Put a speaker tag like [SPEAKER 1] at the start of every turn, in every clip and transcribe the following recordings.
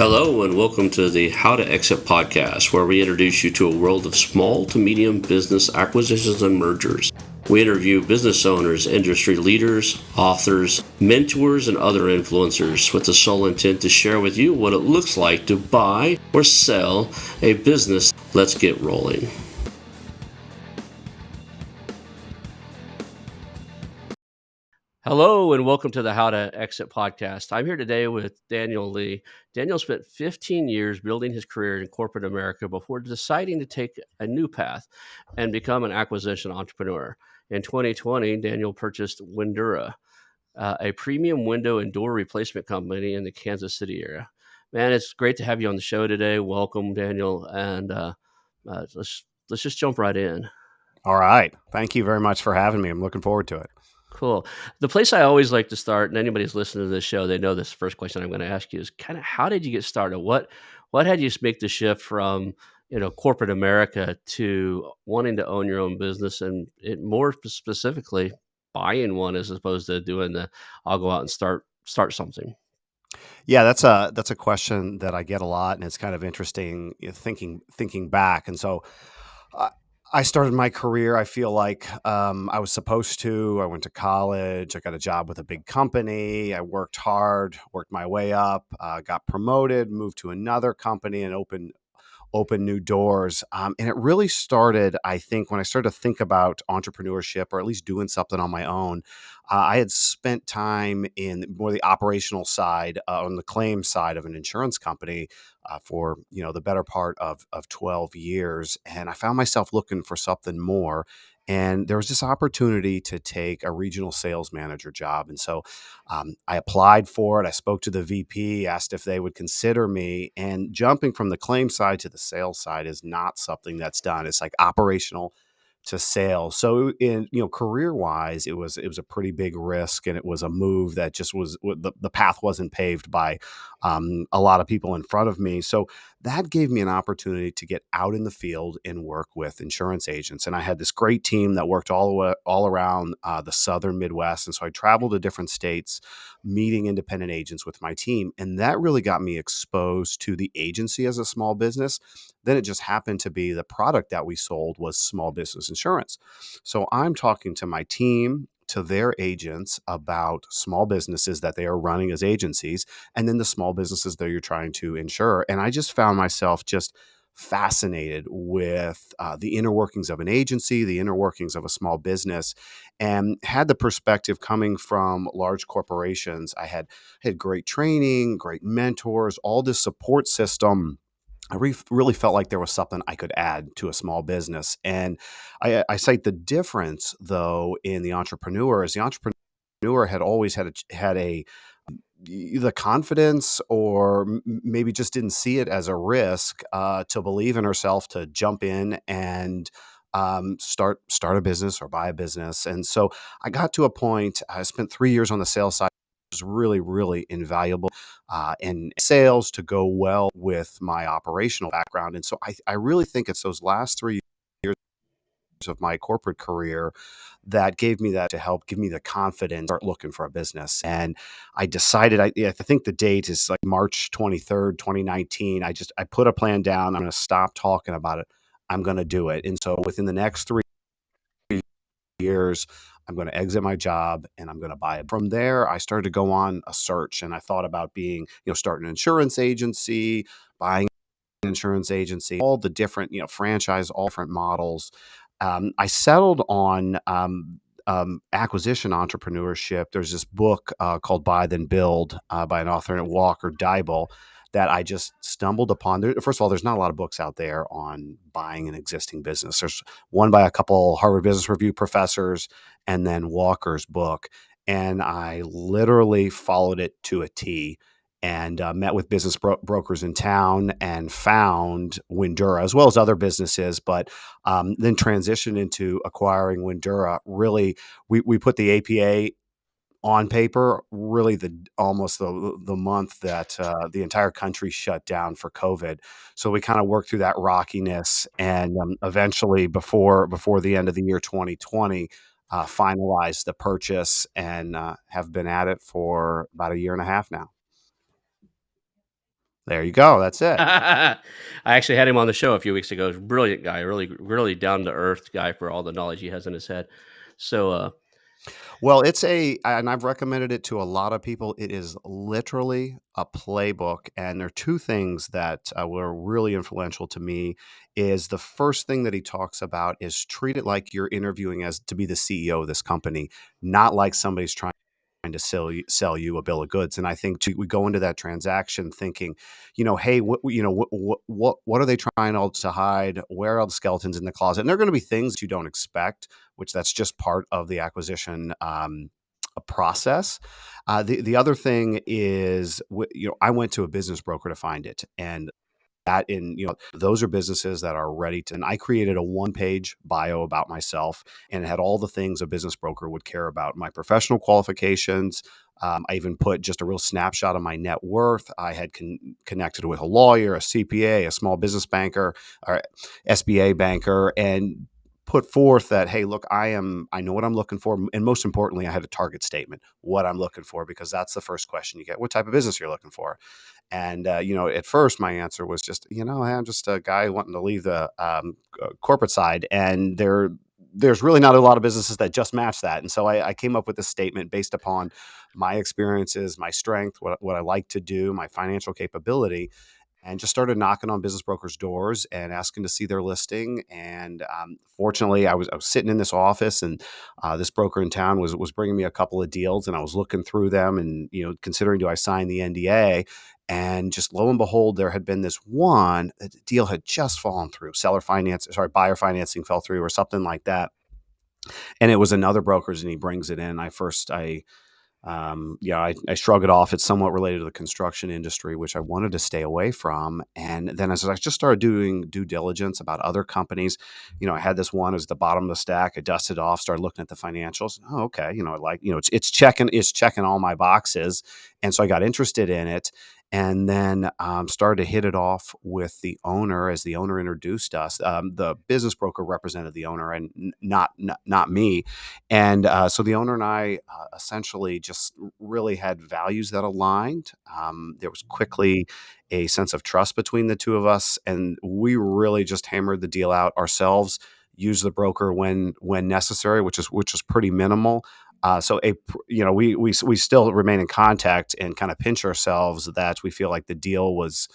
[SPEAKER 1] Hello, and welcome to the How2Exit podcast, where we introduce you to a world of small to medium business acquisitions and mergers. We interview business owners, industry leaders, authors, mentors, and other influencers with the sole intent to share with you what it looks like to buy or sell a business. Let's get rolling. Hello, and welcome to the How2Exit podcast. I'm here today with Daniel Lee. Daniel spent 15 years building his career in corporate America before deciding to take a new path and become an acquisition entrepreneur. In 2020, Daniel purchased Windura, a premium window and door replacement company in the Kansas City area. Man, it's great to have you on the show today. Welcome, Daniel, and let's just jump right in.
[SPEAKER 2] All right. Thank you very much for having me. I'm looking forward to it.
[SPEAKER 1] Cool. The place I always like to start, and anybody who's listening to this show, they know this first question I'm going to ask you is kind of how did you get started? What had you make the shift from corporate America to wanting to own your own business, and more specifically buying one as opposed to doing the I'll go out and start something.
[SPEAKER 2] Yeah, that's a question that I get a lot, and it's kind of interesting thinking back. And so, uh, I started my career. I feel like I was supposed to. I went to college. I got a job with a big company. I worked hard, worked my way up, got promoted, moved to another company, and open new doors. And it really started, I think, when I started to think about entrepreneurship or at least doing something on my own. I had spent time in more the operational side, on the claim side of an insurance company for the better part of 12 years, and I found myself looking for something more. And there was this opportunity to take a regional sales manager job, and so I applied for it. I spoke to the VP, asked if they would consider me. And jumping from the claim side to the sales side is not something that's done. It's like operational to sales. So in career wise, it was a pretty big risk, and it was a move that just was the path wasn't paved by a lot of people in front of me. So that gave me an opportunity to get out in the field and work with insurance agents. And I had this great team that worked all around the southern Midwest. And so I traveled to different states, meeting independent agents with my team, and that really got me exposed to the agency as a small business. Then it just happened to be the product that we sold was small business insurance. So I'm talking to my team, to their agents about small businesses that they are running as agencies, and then the small businesses that you're trying to insure. And I just found myself just fascinated with the inner workings of an agency, the inner workings of a small business, and had the perspective coming from large corporations. I had great training, great mentors, all this support system. I really felt like there was something I could add to a small business. And I cite the difference, though, in the entrepreneur, is the entrepreneur had always had the confidence, or maybe just didn't see it as a risk, to believe in herself, to jump in and start a business or buy a business. And so I got to a point. I spent 3 years on the sales side. It was really, really invaluable in sales to go well with my operational background. And so I really think it's those last 3 years of my corporate career that gave me that to help give me the confidence to start looking for a business. And I decided, I think the date is like March 23rd, 2019. I put a plan down. I'm going to stop talking about it. I'm going to do it. And so within the next 3 years, I'm going to exit my job and I'm going to buy it. From there, I started to go on a search, and I thought about starting an insurance agency, buying an insurance agency, all the different, franchise, all different models. I settled on acquisition entrepreneurship. There's this book called Buy Then Build by an author named Walker Dybel that I just stumbled upon. First of all, there's not a lot of books out there on buying an existing business. There's one by a couple Harvard Business Review professors, and then Walker's book. And I literally followed it to a T, and met with business brokers in town and found Windura as well as other businesses, but then transitioned into acquiring Windura. Really, we put the APA on paper, really almost the month that the entire country shut down for COVID. So we kind of worked through that rockiness, and eventually, before the end of the year 2020, finalized the purchase, and have been at it for about a year and a half now. There you go. That's it.
[SPEAKER 1] I actually had him on the show a few weeks ago. He's a brilliant guy, really down to earth guy for all the knowledge he has in his head. So,
[SPEAKER 2] Well, and I've recommended it to a lot of people. It is literally a playbook, and there are two things that were really influential to me. Is the first thing that he talks about is treat it like you're interviewing as to be the CEO of this company, not like somebody's trying to sell you a bill of goods. And I think we go into that transaction thinking, hey, what are they trying all to hide? Where are the skeletons in the closet? And there are going to be things you don't expect, which that's just part of the acquisition a process. The other thing is, I went to a business broker to find it, and those are businesses that are ready to. And I created a one-page bio about myself, and it had all the things a business broker would care about: my professional qualifications. I even put just a real snapshot of my net worth. I had connected with a lawyer, a CPA, a small business banker, or SBA banker, and put forth that, hey, look, I know what I'm looking for. And most importantly, I had a target statement, what I'm looking for, because that's the first question you get: what type of business you're looking for. And, at first my answer was just, hey, I'm just a guy wanting to leave the corporate side. And there's really not a lot of businesses that just match that. And so I came up with this statement based upon my experiences, my strength, what I like to do, my financial capability, and just started knocking on business brokers' doors and asking to see their listing. And fortunately, I was sitting in this office, and this broker in town was bringing me a couple of deals, and I was looking through them, and considering, do I sign the NDA? And just lo and behold, there had been this one deal had just fallen through. Buyer financing fell through, or something like that. And it was another broker's, and he brings it in. I shrug it off. It's somewhat related to the construction industry, which I wanted to stay away from. And then as I just started doing due diligence about other companies, I had this one as the bottom of the stack. I dusted it off, started looking at the financials. Oh, okay. It's checking all my boxes. And so I got interested in it, and then started to hit it off with the owner. As the owner introduced us, the business broker represented the owner, and not me. And so the owner and I essentially just really had values that aligned. There was quickly a sense of trust between the two of us, and we really just hammered the deal out ourselves. Use the broker when necessary, which is pretty minimal. We still remain in contact and kind of pinch ourselves that we feel like the deal was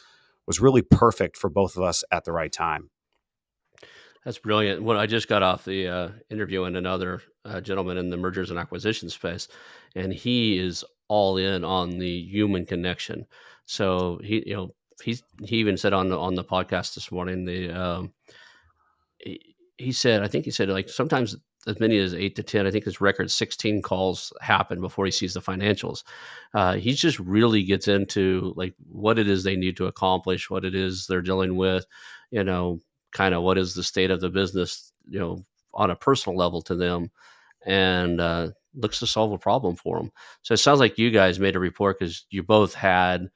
[SPEAKER 2] really perfect for both of us at the right time.
[SPEAKER 1] that's brilliant. When I just got off the interviewing another gentleman in the mergers and acquisition space, and he is all in on the human connection. So he even said on the podcast this morning, he said, I think he said, like, sometimes as many as 8 to 10, I think his record 16 calls happen before he sees the financials. He just really gets into like what it is they need to accomplish, what it is they're dealing with, you know, kind of what is the state of the business, on a personal level to them, and looks to solve a problem for them. So it sounds like you guys made a report because you both cared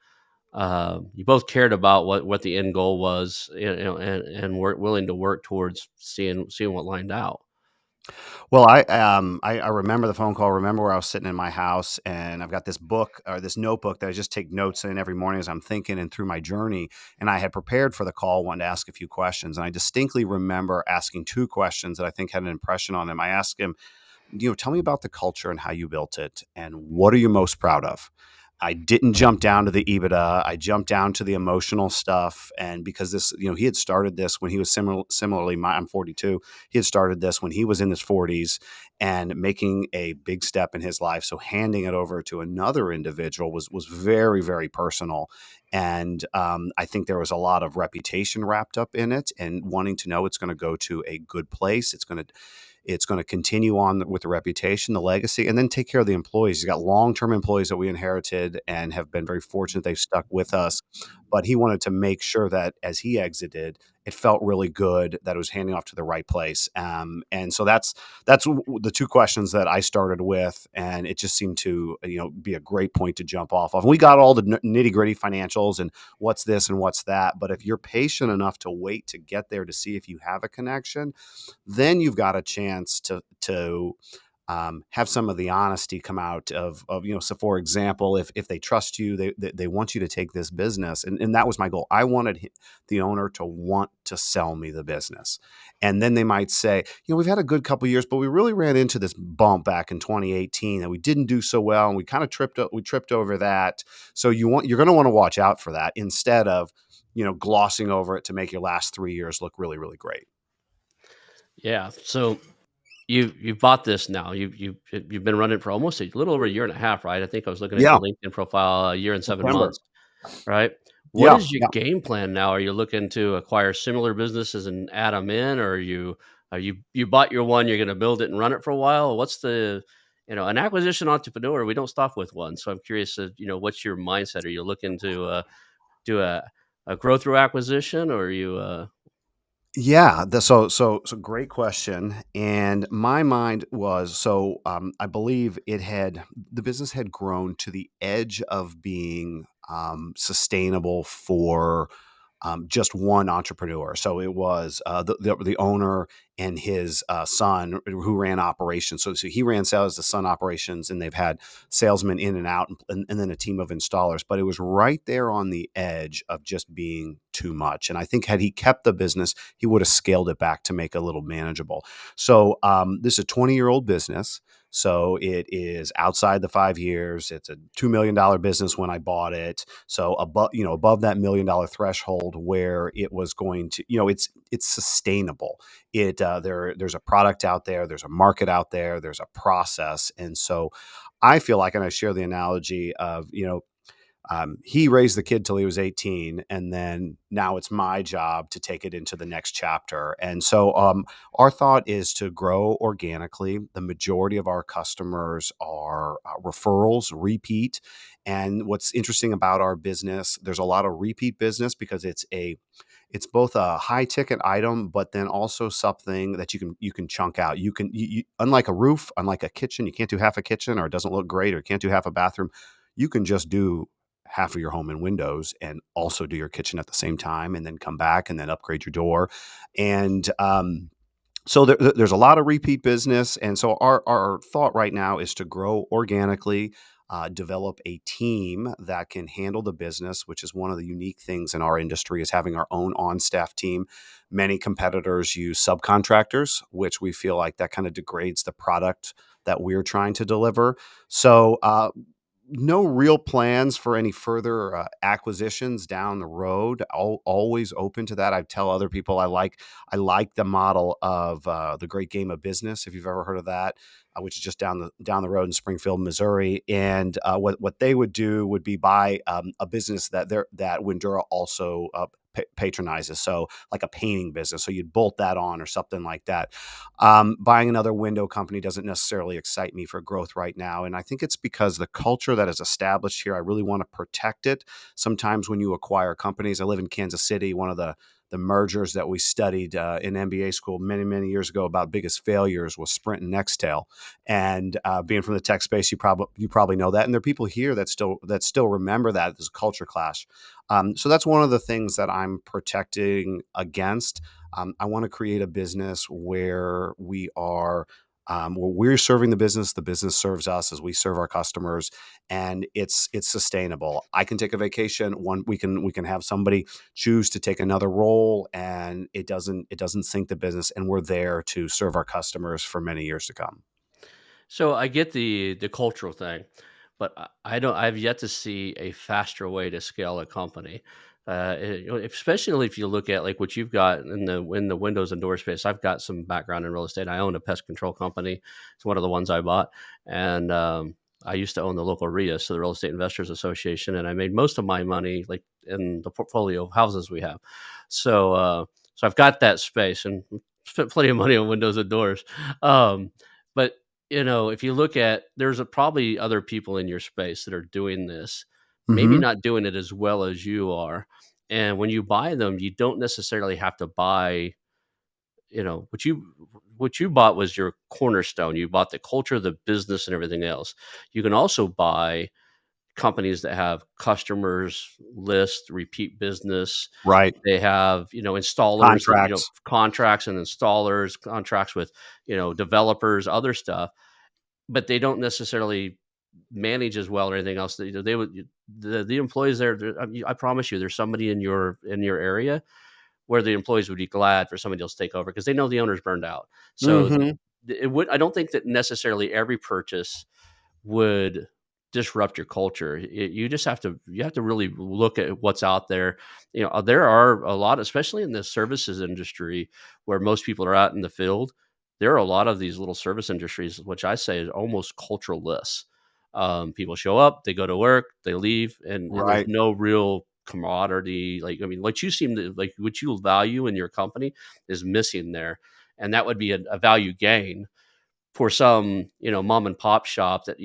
[SPEAKER 1] about what the end goal was, and were willing to work towards seeing what lined out.
[SPEAKER 2] Well, I remember the phone call. Remember where I was sitting in my house, and I've got this book or this notebook that I just take notes in every morning as I'm thinking and through my journey. And I had prepared for the call, wanted to ask a few questions, and I distinctly remember asking two questions that I think had an impression on him. I asked him, tell me about the culture and how you built it, and what are you most proud of? I didn't jump down to the EBITDA. I jumped down to the emotional stuff. And because this, he had started this when he was similarly, I'm 42. He had started this when he was in his 40s and making a big step in his life. So handing it over to another individual was very, very personal. And I think there was a lot of reputation wrapped up in it, and wanting to know it's going to go to a good place. It's going to continue on with the reputation, the legacy, and then take care of the employees. He's got long-term employees that we inherited and have been very fortunate they've stuck with us. But he wanted to make sure that as he exited, it felt really good that it was handing off to the right place. And so that's the two questions that I started with, and it just seemed to be a great point to jump off of. And we got all the nitty-gritty financials and what's this and what's that. But if you're patient enough to wait to get there to see if you have a connection, then you've got a chance to have some of the honesty come out of so for example, if they trust you, they want you to take this business, and that was my goal. I wanted the owner to want to sell me the business, and then they might say, we've had a good couple years, but we really ran into this bump back in 2018 and we didn't do so well, and we kind of tripped over that. So you're going to want to watch out for that instead of glossing over it to make your last 3 years look really, really great.
[SPEAKER 1] Yeah. So you've bought this now. You've been running for almost a little over a year and a half, right? I think I was looking at
[SPEAKER 2] Yeah,
[SPEAKER 1] your LinkedIn profile, a year and 7
[SPEAKER 2] September.
[SPEAKER 1] months, right? What
[SPEAKER 2] Yeah,
[SPEAKER 1] is your
[SPEAKER 2] yeah.
[SPEAKER 1] game plan now? Are you looking to acquire similar businesses and add them in, or you bought your one, you're gonna build it and run it for a while? What's the an acquisition entrepreneur, we don't stop with one. So I'm curious, what's your mindset? Are you looking to do a growth through acquisition, or are you
[SPEAKER 2] Yeah, so great question. And my mind was I believe the business had grown to the edge of being sustainable for just one entrepreneur. So it was the owner and his son who ran operations. So he ran sales, the son operations, and they've had salesmen in and out, and then a team of installers. But it was right there on the edge of just being too much. And I think had he kept the business, he would have scaled it back to make it a little manageable. So this is a 20-year-old business. So it is outside the 5 years. It's a $2 million business when I bought it. So above that $1 million threshold where it was going to, it's sustainable. There's a product out there, there's a market out there, there's a process, and so I feel like, and I share the analogy of, he raised the kid till he was 18, and then now it's my job to take it into the next chapter. And so, our thought is to grow organically. The majority of our customers are referrals, repeat. And what's interesting about our business, there's a lot of repeat business because it's both a high ticket item, but then also something that you can chunk out. Unlike a roof, unlike a kitchen, you can't do half a kitchen, or it doesn't look great, or you can't do half a bathroom. You can just do half of your home in windows and also do your kitchen at the same time, and then come back and then upgrade your door. And so there's a lot of repeat business, and so our thought right now is to grow organically, develop a team that can handle the business, which is one of the unique things in our industry, is having our own on-staff team. Many competitors use subcontractors, which we feel like that kind of degrades the product that we're trying to deliver. So no real plans for any further acquisitions down the road. Always open to that. I tell other people I like the model of the Great Game of Business, if you've ever heard of that, which is just down the road in Springfield, Missouri. And what they would do would be buy a business that Windura also patronizes. So like a painting business. So you'd bolt that on or something like that. Buying another window company doesn't necessarily excite me for growth right now. And I think it's because the culture that is established here, I really want to protect it. Sometimes when you acquire companies, I live in Kansas City, one of the mergers that we studied in MBA school many, many years ago about biggest failures was Sprint and Nextel. And being from the tech space, you probably know that. And there are people here that still remember that as a culture clash. So that's one of the things that I'm protecting against. I want to create a business where we're serving the business serves us as we serve our customers, and it's sustainable. I can take a vacation. We can have somebody choose to take another role, and it doesn't sink the business, and we're there to serve our customers for many years to come.
[SPEAKER 1] So I get the cultural thing, but I don't. I've yet to see a faster way to scale a company. Especially if you look at like what you've got in the windows and door space. I've got some background in real estate. I own a pest control company. It's one of the ones I bought, and I used to own the local RIA, so the Real Estate Investors Association, and I made most of my money like in the portfolio of houses we have. So I've got that space and spent plenty of money on windows and doors. But if you look at there's probably other people in your space that are doing this, maybe
[SPEAKER 2] Hmm.
[SPEAKER 1] not doing it as well as you are. And when you buy them, you don't necessarily have to buy, what you bought was your cornerstone. You bought the culture, the business, and everything else. You can also buy companies that have customers list, repeat business.
[SPEAKER 2] Right.
[SPEAKER 1] They have, installers
[SPEAKER 2] Contracts.
[SPEAKER 1] contracts and installers, contracts with, developers, other stuff, but they don't necessarily manage as well or anything else. They would the employees there. I promise you, there's somebody in your area where the employees would be glad for somebody else to take over because they know the owner's burned out. So
[SPEAKER 2] Hmm.
[SPEAKER 1] it would. I don't think that necessarily every purchase would disrupt your culture. You just have to really look at what's out there. There are a lot, especially in the services industry, where most people are out in the field. There are a lot of these little service industries, which I say is almost cultureless. People show up, they go to work, they leave, and there's
[SPEAKER 2] Right.
[SPEAKER 1] no real camaraderie. Like I mean, what you seem to like, what you value in your company is missing there, and that would be a value gain for some, mom and pop shop that,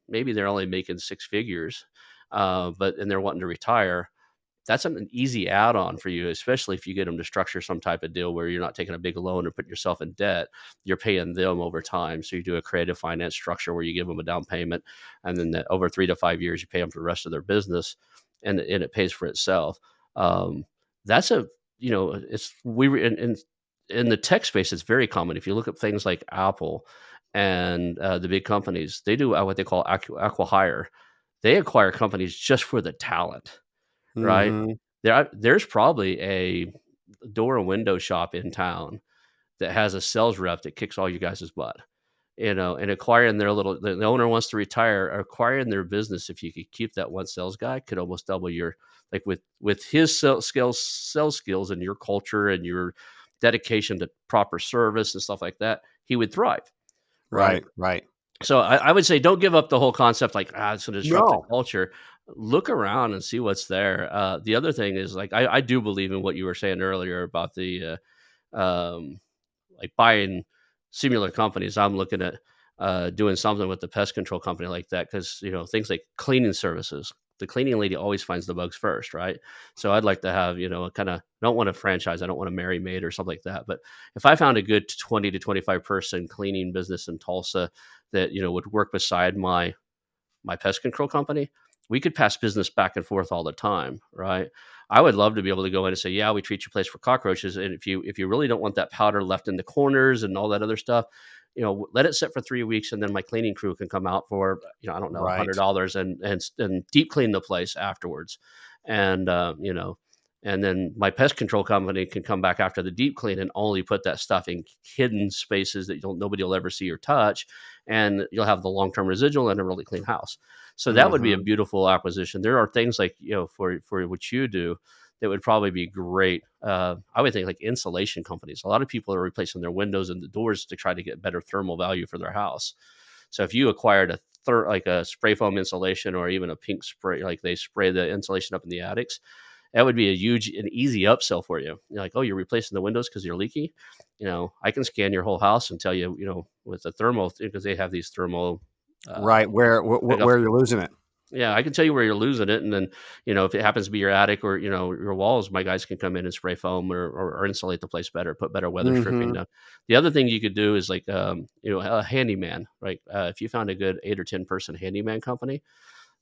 [SPEAKER 1] maybe they're only making six figures, but and they're wanting to retire. That's an easy add-on for you, especially if you get them to structure some type of deal where you're not taking a big loan and putting yourself in debt. You're paying them over time. So you do a creative finance structure where you give them a down payment, and then over 3 to 5 years, you pay them for the rest of their business, and it pays for itself. Um, that's a it's we were in the tech space. It's very common. If you look at things like Apple and the big companies, they do what they call acqui-hire. They acquire companies just for the talent, right?
[SPEAKER 2] Hmm.
[SPEAKER 1] There's probably a door and window shop in town that has a sales rep that kicks all you guys' butt, and acquiring the owner wants to retire, acquiring their business, if you could keep that one sales guy, could almost double your, like with his sales skills and your culture and your dedication to proper service and stuff like that, he would thrive, right?
[SPEAKER 2] Right. Right.
[SPEAKER 1] So I would say don't give up the whole concept like, it's going to disrupt the
[SPEAKER 2] No.
[SPEAKER 1] culture. Look around and see what's there. The other thing is, like, I do believe in what you were saying earlier about the like buying similar companies. I'm looking at doing something with the pest control company like that, because things like cleaning services. The cleaning lady always finds the bugs first, right? So I'd like to have, a kind of, don't want a franchise. I don't want a Mary Maid or something like that. But if I found a good 20 to 25 person cleaning business in Tulsa that would work beside my pest control company, we could pass business back and forth all the time, right? I would love to be able to go in and say, yeah, we treat your place for cockroaches, and if you really don't want that powder left in the corners and all that other stuff, let it sit for 3 weeks, and then my cleaning crew can come out for I don't know,
[SPEAKER 2] Right.
[SPEAKER 1] $100 and deep clean the place afterwards, and and then my pest control company can come back after the deep clean and only put that stuff in hidden spaces that nobody will ever see or touch, and you'll have the long term residual and a really clean house. So that would be a
[SPEAKER 2] Hmm.
[SPEAKER 1] beautiful acquisition. There are things like, for what you do, that would probably be great. I would think like insulation companies. A lot of people are replacing their windows and the doors to try to get better thermal value for their house. So if you acquired like a spray foam insulation, or even a pink spray, like they spray the insulation up in the attics, that would be a huge and easy upsell for you. You're like, oh, you're replacing the windows because you're leaky. I can scan your whole house and tell you, with the thermal, because they have these thermal
[SPEAKER 2] Right.
[SPEAKER 1] um,
[SPEAKER 2] Where you're losing it.
[SPEAKER 1] yeah, I can tell you where you're losing it, and then if it happens to be your attic or your walls, my guys can come in and spray foam, or insulate the place better, put better weather stripping
[SPEAKER 2] Hmm.
[SPEAKER 1] down. The other thing you could do is like a handyman, right? If you found a good 8 or 10 person handyman company,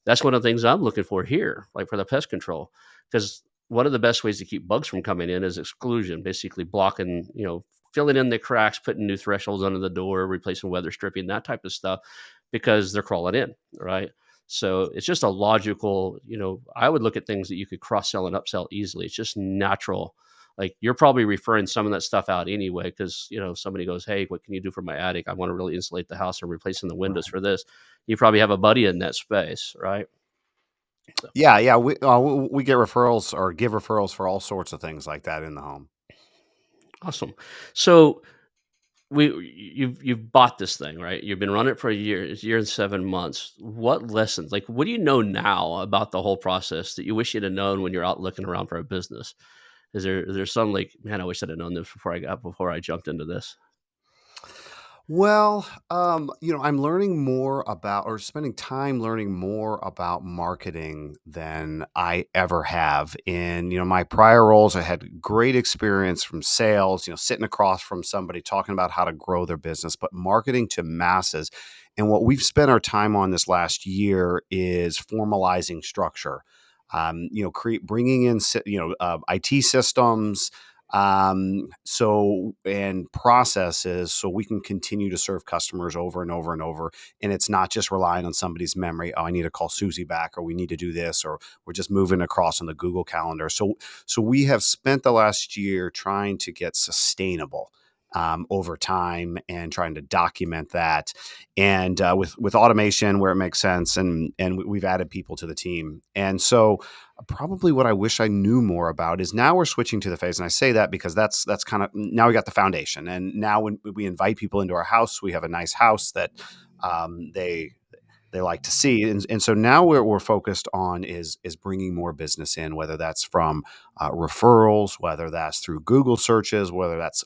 [SPEAKER 1] that's one of the things I'm looking for here, like for the pest control, because one of the best ways to keep bugs from coming in is exclusion, basically blocking, filling in the cracks, putting new thresholds under the door, replacing weather stripping, that type of stuff, because they're crawling in, right? So it's just a logical, I would look at things that you could cross sell and upsell easily. It's just natural. Like you're probably referring some of that stuff out anyway, because somebody goes, "Hey, what can you do for my attic? I want to really insulate the house and replacing the windows
[SPEAKER 2] Right.
[SPEAKER 1] for this." You probably have a buddy in that space, right? So
[SPEAKER 2] Yeah. Yeah. We get referrals or give referrals for all sorts of things like that in the home.
[SPEAKER 1] awesome. So you've bought this thing, right? You've been running it for a year and 7 months. What lessons, like, what do you know now about the whole process that you wish you'd have known when you're out looking around for a business? Is there some, like, man, I wish I'd have known this before I jumped into this?
[SPEAKER 2] Well, I'm learning more about or spending time learning more about marketing than I ever have. In, my prior roles, I had great experience from sales, sitting across from somebody talking about how to grow their business, but marketing to masses. And what we've spent our time on this last year is formalizing structure. Bringing in, IT systems, And processes so we can continue to serve customers over and over and over. And it's not just relying on somebody's memory. Oh, I need to call Susie back, or we need to do this, or we're just moving across on the Google Calendar. So we have spent the last year trying to get sustainable over time and trying to document that, and with automation where it makes sense, and we've added people to the team. And so probably what I wish I knew more about is now we're switching to the phase, and I say that because that's kind of now we got the foundation, and now when we invite people into our house, we have a nice house that they like to see, and so now we're focused on is bringing more business in, whether that's from referrals, whether that's through Google searches, whether that's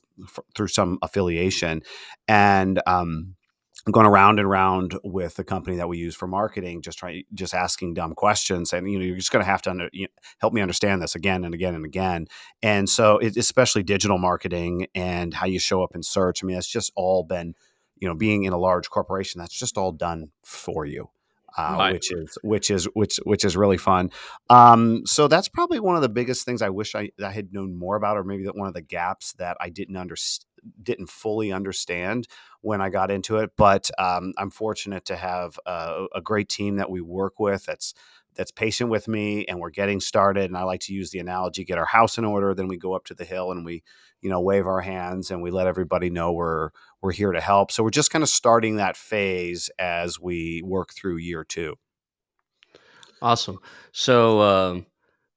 [SPEAKER 2] through some affiliation, and I'm going around and round with the company that we use for marketing, just asking dumb questions, and you're just going to have to help me understand this again and again and again. And so, especially digital marketing and how you show up in search. I mean, it's just all been, being in a large corporation, that's just all done for you.
[SPEAKER 1] Right.
[SPEAKER 2] Which is really fun. So that's probably one of the biggest things I wish I had known more about, or maybe that one of the gaps that I didn't fully understand when I got into it. But I'm fortunate to have a great team that we work with that's patient with me, and we're getting started. And I like to use the analogy: get our house in order, then we go up to the hill and we, wave our hands and we let everybody know we're here to help. So we're just kind of starting that phase as we work through year two.
[SPEAKER 1] Awesome. So,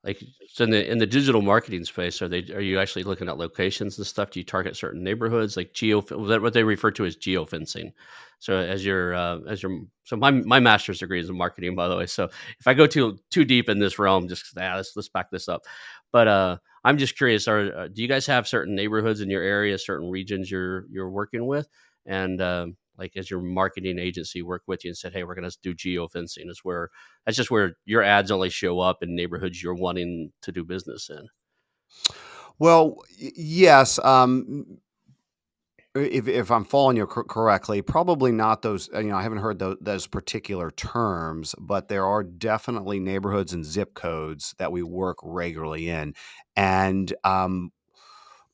[SPEAKER 1] like, so in the digital marketing space, are you actually looking at locations and stuff? Do you target certain neighborhoods, like was that what they refer to as geofencing? So so my master's degree is in marketing, by the way. So if I go too deep in this realm, just let's back this up. But I'm just curious: do you guys have certain neighborhoods in your area, certain regions you're working with, and like, as your marketing agency work with you and said, "Hey, we're going to do geofencing," is where that's just where your ads only show up in neighborhoods you're wanting to do business in.
[SPEAKER 2] Well, yes. If I'm following you correctly, probably not those. I haven't heard those particular terms, but there are definitely neighborhoods and zip codes that we work regularly in, and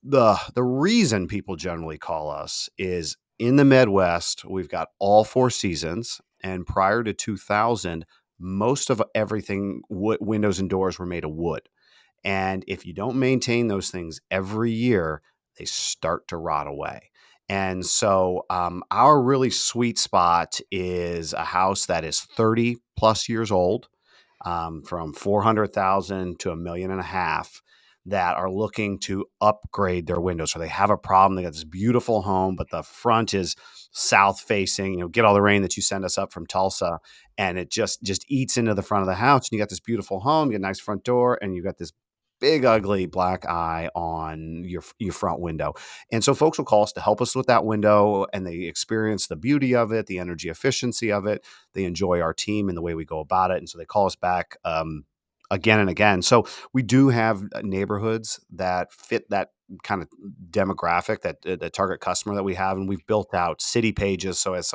[SPEAKER 2] the reason people generally call us is in the Midwest. We've got all four seasons, and prior to 2000, most of everything windows and doors were made of wood. And if you don't maintain those things every year, they start to rot away. And so, our really sweet spot is a house that is 30 plus years old, from 400,000 to 1.5 million, that are looking to upgrade their windows. So they have a problem. They got this beautiful home, but the front is south facing. Get all the rain that you send us up from Tulsa, and it just eats into the front of the house. And you got this beautiful home, you got a nice front door, and you got this big ugly black eye on your front window. And so folks will call us to help us with that window, and they experience the beauty of it, the energy efficiency of it. They enjoy our team and the way we go about it, and so they call us back again and again. So we do have neighborhoods that fit that kind of demographic, that the target customer that we have, and we've built out city pages. So as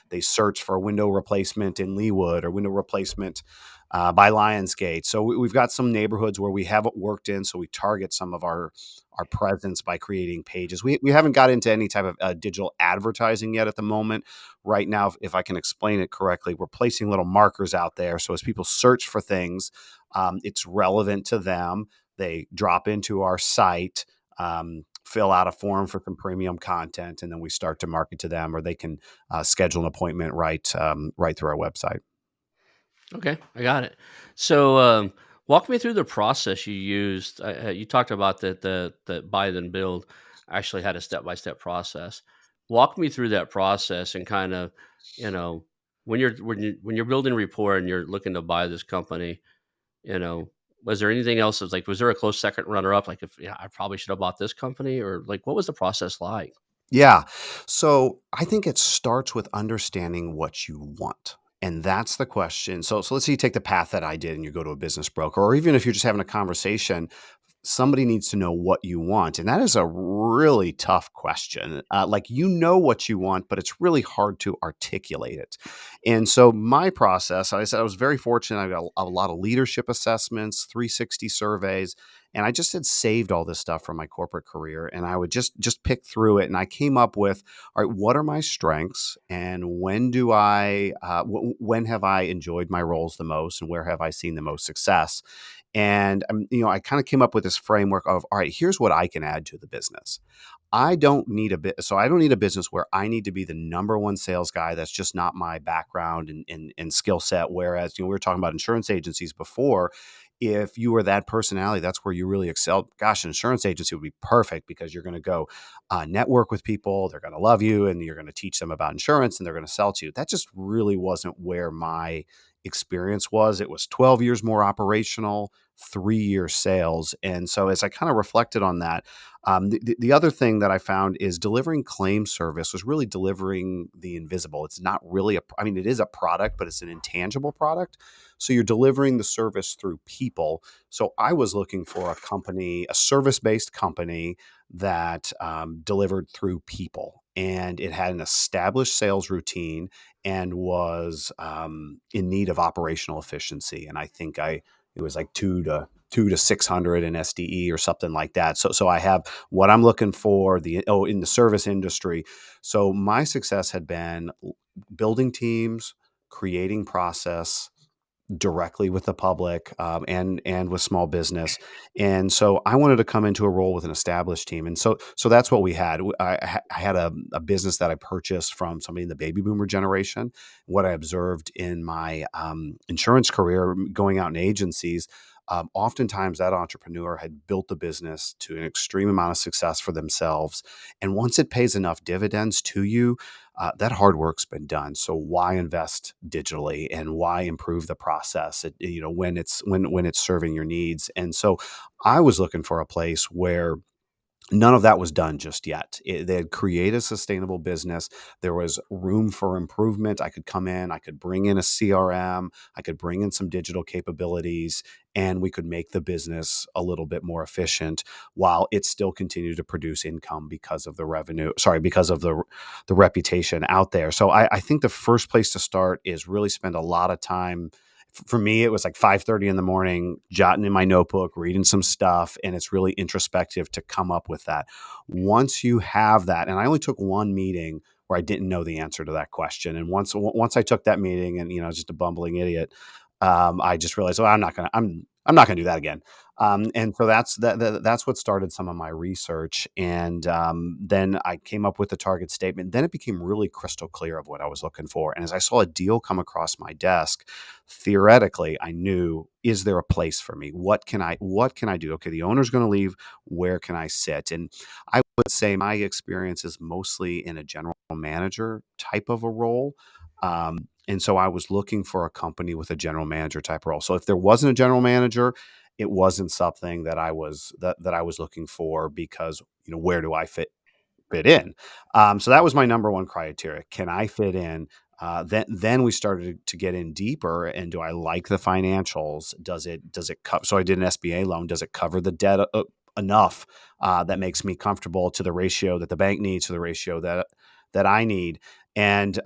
[SPEAKER 2] they search for a window replacement in Leawood, or window replacement by Lionsgate. So we've got some neighborhoods where we haven't worked in, so we target some of our presence by creating pages. We haven't got into any type of digital advertising yet at the moment. Right now, if I can explain it correctly, we're placing little markers out there. So as people search for things, it's relevant to them. They drop into our site, fill out a form for some premium content, and then we start to market to them, or they can schedule an appointment right through our website.
[SPEAKER 1] Okay, I got it. So, walk me through the process you used. You talked about that the buy then build actually had a step by step process. Walk me through that process and kind of, you know, when you're building rapport and you're looking to buy this company, you know, was there anything else that's like, was there a close second runner up? Like, if yeah, I probably should have bought this company, or like, what was the process like?
[SPEAKER 2] Yeah. So I think it starts with understanding what you want. And that's the question. So let's say you take the path that I did and you go to a business broker, or even if you're just having a conversation, somebody needs to know what you want. And that is a really tough question. Like, what you want, but it's really hard to articulate it. And so my process, I said, I was very fortunate. I got a lot of leadership assessments, 360 surveys. And I just had saved all this stuff from my corporate career, and I would just pick through it, and I came up with, all right, what are my strengths, and when have I enjoyed my roles the most, and where have I seen the most success? And I kind of came up with this framework of, all right, here's what I can add to the business. I don't need a business where I need to be the number one sales guy. That's just not my background and skill set. Whereas, we were talking about insurance agencies before. If you were that personality, that's where you really excel. Gosh, an insurance agency would be perfect because you're going to go network with people. They're going to love you, and you're going to teach them about insurance, and they're going to sell to you. That just really wasn't where my experience was. It was 12 years more operational, 3 year sales. And so as I kind of reflected on that, the other thing that I found is delivering claim service was really delivering the invisible. It's not really I mean, it is a product, but it's an intangible product. So you're delivering the service through people. So I was looking for a company, a service based company that delivered through people. And it had an established sales routine and was in need of operational efficiency. And I think it was like two to 600 in SDE or something like that. So I have what I'm looking for in the service industry. So my success had been building teams, creating process directly with the public, and with small business. And so I wanted to come into a role with an established team. And so that's what we had. I had a business that I purchased from somebody in the baby boomer generation. What I observed in my insurance career, going out in agencies, oftentimes that entrepreneur had built the business to an extreme amount of success for themselves. And once it pays enough dividends to you, that hard work's been done. So why invest digitally, and why improve the process? When it's serving your needs. And so I was looking for a place where none of that was done just yet. They had created a sustainable business. There was room for improvement. I could come in, I could bring in a CRM, I could bring in some digital capabilities, and we could make the business a little bit more efficient while it still continued to produce income because of the revenue, sorry, because of the reputation out there. So I think the first place to start is really spend a lot of time. For me, it was like 5:30 in the morning, jotting in my notebook, reading some stuff, and it's really introspective to come up with that. Once you have that, and I only took one meeting where I didn't know the answer to that question, and once I took that meeting, and just a bumbling idiot, I just realized, oh, I'm not gonna do that again. And so that's what started some of my research, and then I came up with the target statement. Then it became really crystal clear of what I was looking for. And as I saw a deal come across my desk, theoretically, I knew, is there a place for me? What can I do? Okay, the owner's going to leave. Where can I sit? And I would say my experience is mostly in a general manager type of a role. And so I was looking for a company with a general manager type role. So if there wasn't a general manager, it wasn't something that I was looking for, because where do I fit in? So that was my number one criteria. Can I fit in? Then we started to get in deeper. And do I like the financials? Does it cover? So I did an SBA loan. Does it cover the debt enough that makes me comfortable to the ratio that the bank needs, to the ratio that I need? And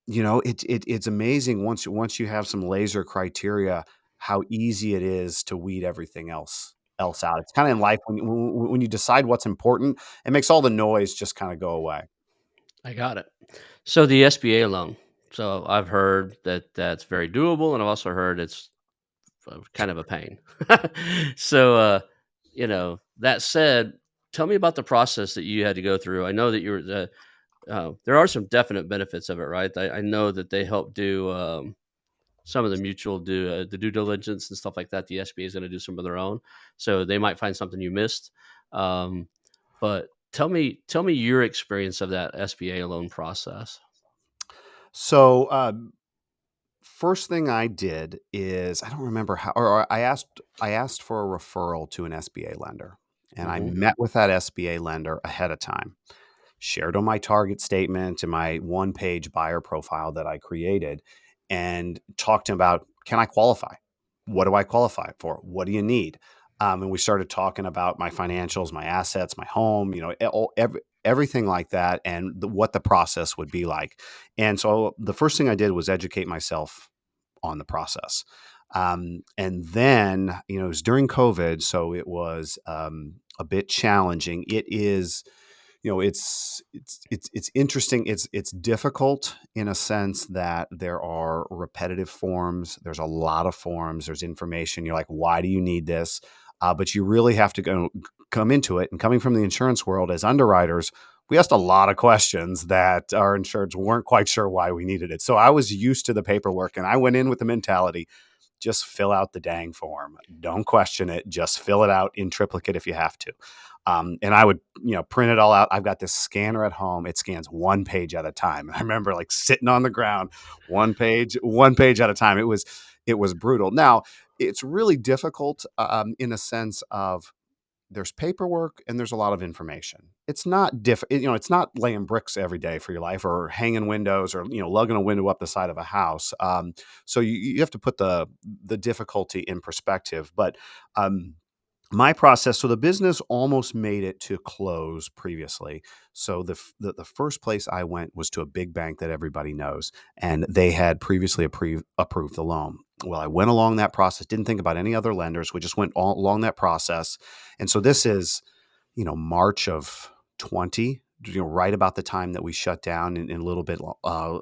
[SPEAKER 2] it's amazing once you have some laser criteria, how easy it is to weed everything else out. It's kind of in life, when you decide what's important, it makes all the noise just kind of go away.
[SPEAKER 1] I got it. So the SBA loan. So I've heard that that's very doable, and I've also heard it's kind of a pain. So, that said, tell me about the process that you had to go through. I know that there are some definite benefits of it, right? I know that they help do some of the the due diligence and stuff like that. The SBA is going to do some of their own, so they might find something you missed. Um, but tell me your experience of that SBA loan process.
[SPEAKER 2] So, first thing I did is, I don't remember how, or I asked for a referral to an SBA lender, and I
[SPEAKER 1] Hmm.
[SPEAKER 2] met with that SBA lender ahead of time. Shared on my target statement and my one-page buyer profile that I created, and talked to him about, can I qualify? What do I qualify for? What do you need? And we started talking about my financials, my assets, my home, everything like that, and what the process would be like. And so the first thing I did was educate myself on the process. And then, it was during COVID, so it was a bit challenging. It is, it's interesting. It's difficult in a sense that there are repetitive forms. There's a lot of forms. There's information. You're like, why do you need this? But you really have to come into it. And coming from the insurance world as underwriters, we asked a lot of questions that our insureds weren't quite sure why we needed it. So I was used to the paperwork, and I went in with the mentality, just fill out the dang form. Don't question it. Just fill it out in triplicate if you have to. And I would, print it all out. I've got this scanner at home. It scans one page at a time. I remember like sitting on the ground, one page at a time. It was brutal. Now it's really difficult in a sense of there's paperwork and there's a lot of information. It's not it's not laying bricks every day for your life or hanging windows or lugging a window up the side of a house. So you have to put the difficulty in perspective. But my process, so the business almost made it to close previously. So the first place I went was to a big bank that everybody knows, and they had previously approved the loan. Well, I went along that process, didn't think about any other lenders. We just went all along that process. And so this is, March of 20, right about the time that we shut down, and a little bit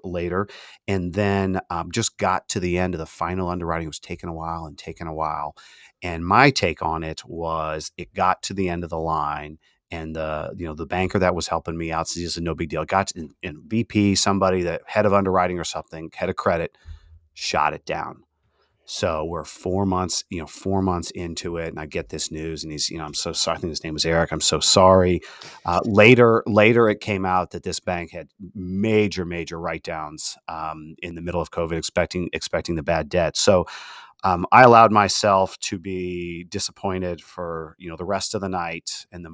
[SPEAKER 2] later. And then just got to the end of the final underwriting. It was taking a while and taking a while. And my take on it was it got to the end of the line. And the banker that was helping me out said, no big deal. Got to, and VP, somebody, that head of underwriting or something, head of credit, shot it down. So we're 4 months, 4 months into it, and I get this news, and he's, I'm so sorry. I think his name was Eric. I'm so sorry. Later, it came out that this bank had major, major write downs in the middle of COVID, expecting the bad debt. So I allowed myself to be disappointed for the rest of the night. And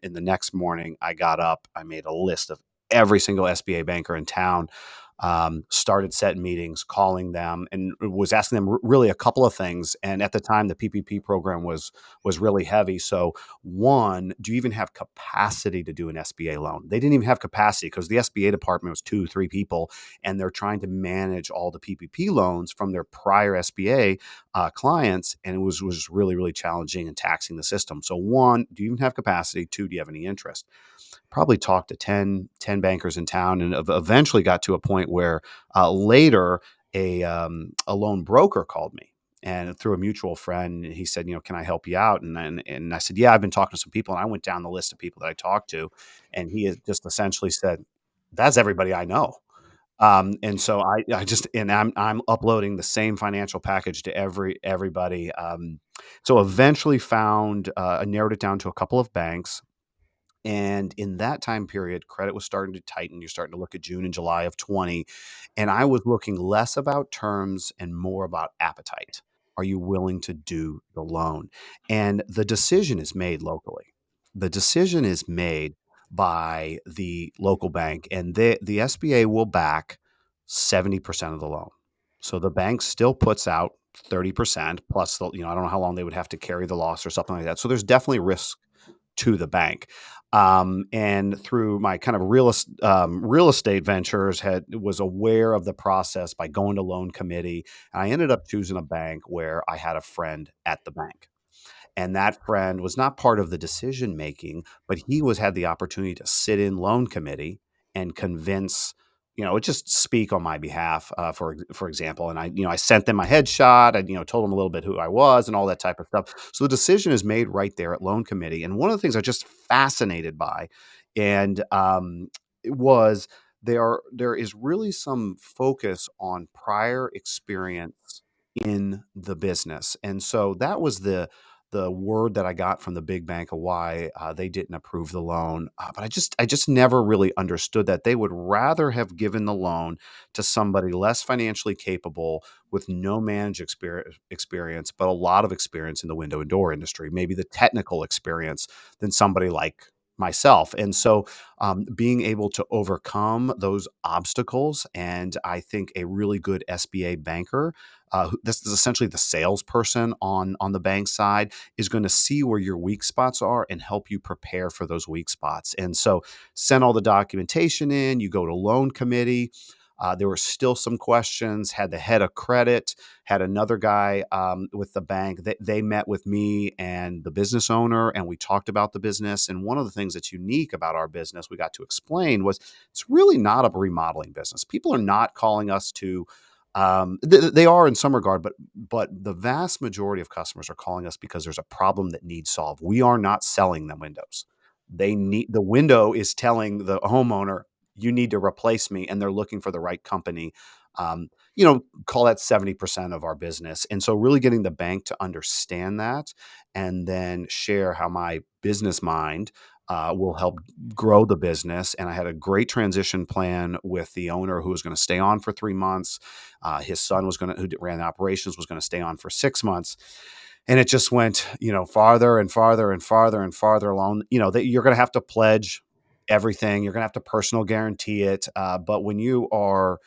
[SPEAKER 2] in the next morning, I got up. I made a list of every single SBA banker in town. Started setting meetings, calling them, and was asking them really a couple of things. And at the time, the PPP program was really heavy. So, one, do you even have capacity to do an SBA loan? They didn't even have capacity because the SBA department was 2, 3 people, and they're trying to manage all the PPP loans from their prior SBA clients, and it was really, really challenging and taxing the system. So, one, do you even have capacity? Two, do you have any interest? Probably talked to 10 bankers in town, and eventually got to a point where later a loan broker called me, and through a mutual friend, he said, can I help you out? And I said, yeah, I've been talking to some people, and I went down the list of people that I talked to, and he had just essentially said, that's everybody I know. And so I just, and I'm uploading the same financial package to everybody. So eventually I narrowed it down to a couple of banks. And in that time period, credit was starting to tighten. You're starting to look at June and July of 20. And I was looking less about terms and more about appetite. Are you willing to do the loan? And the decision is made locally. The decision is made by the local bank, and the SBA will back 70% of the loan. So the bank still puts out 30% plus I don't know how long they would have to carry the loss or something like that. So there's definitely risk to the bank. And through my kind of real estate ventures, was aware of the process by going to loan committee. And I ended up choosing a bank where I had a friend at the bank. And that friend was not part of the decision making, but he had the opportunity to sit in loan committee and convince, just speak on my behalf, for example. And I sent them my headshot. I, told them a little bit who I was and all that type of stuff. So the decision is made right there at loan committee. And one of the things I just fascinated by, and it was there is really some focus on prior experience in the business. And so that was the word that I got from the big bank of why they didn't approve the loan. But I just never really understood that they would rather have given the loan to somebody less financially capable with no managed experience, but a lot of experience in the window and door industry, maybe the technical experience, than somebody like myself. And so being able to overcome those obstacles, and I think a really good SBA banker, this is essentially the salesperson on the bank side, is going to see where your weak spots are and help you prepare for those weak spots. And so send all the documentation in, you go to loan committee. There were still some questions. Had the head of credit, had another guy with the bank. They met with me and the business owner, and we talked about the business. And one of the things that's unique about our business, we got to explain, was it's really not a remodeling business. People are not calling us to. They are in some regard, but the vast majority of customers are calling us because there's a problem that needs solved. We are not selling them windows. They need the window is telling the homeowner, you need to replace me, and they're looking for the right company. Call that 70% of our business. And so really getting the bank to understand that and then share how my business mind will help grow the business. And I had a great transition plan with the owner who was going to stay on for 3 months. His son who ran the operations, was going to stay on for 6 months. And it just went, farther and farther and farther and farther along. That you're going to have to pledge everything. You're going to have to personal guarantee it. But when you're